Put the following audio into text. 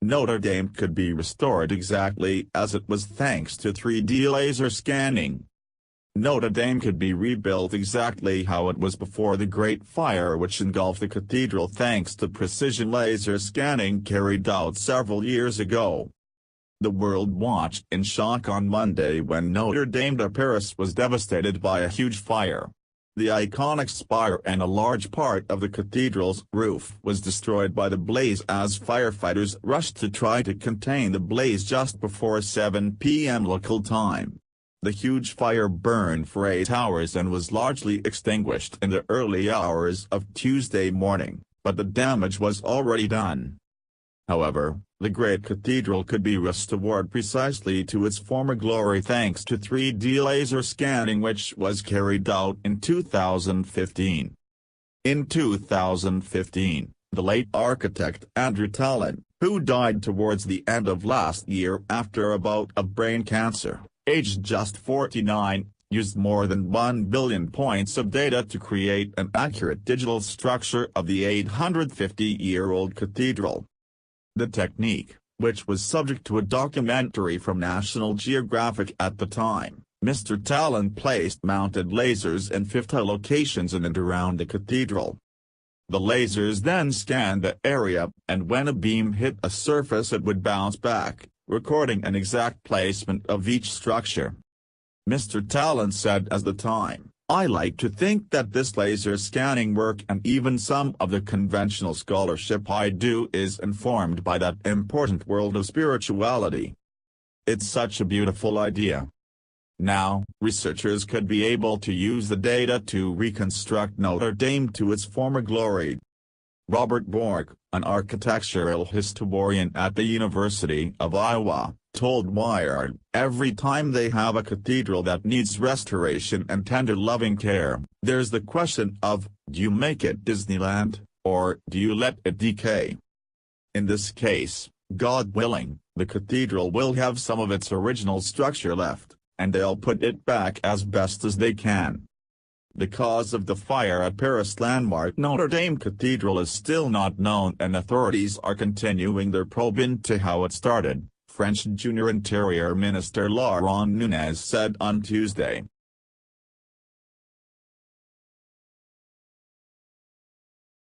Notre Dame could be restored exactly as it was thanks to 3D laser scanning. Notre Dame could be rebuilt exactly how it was before the Great Fire which engulfed the cathedral thanks to precision laser scanning carried out several years ago. The world watched in shock on Monday when Notre Dame de Paris was devastated by a huge fire. The iconic spire and a large part of the cathedral's roof was destroyed by the blaze as firefighters rushed to try to contain the blaze just before 7 p.m. local time. The huge fire burned for 8 hours and was largely extinguished in the early hours of Tuesday morning, but the damage was already done. However, the great cathedral could be restored precisely to its former glory thanks to 3D laser scanning which was carried out in 2015. In 2015, the late architect Andrew Tallon, who died towards the end of last year after a bout of brain cancer, aged just 49, used more than 1 billion points of data to create an accurate digital structure of the 850-year-old cathedral. The technique, which was subject to a documentary from National Geographic at the time, Mr. Tallon placed mounted lasers in 50 locations in and around the cathedral. The lasers then scanned the area, and when a beam hit a surface it would bounce back, recording an exact placement of each structure. Mr. Tallon said at the time, "I like to think that this laser scanning work and even some of the conventional scholarship I do is informed by that important world of spirituality. It's such a beautiful idea." Now, researchers could be able to use the data to reconstruct Notre Dame to its former glory. Robert Bork, an architectural historian at the University of Iowa, told Wired, "Every time they have a cathedral that needs restoration and tender loving care, there's the question of, do you make it Disneyland, or do you let it decay? In this case, God willing, the cathedral will have some of its original structure left, and they'll put it back as best as they can." The cause of the fire at Paris landmark Notre Dame Cathedral is still not known and authorities are continuing their probe into how it started, French Junior Interior Minister Laurent Nunez said on Tuesday.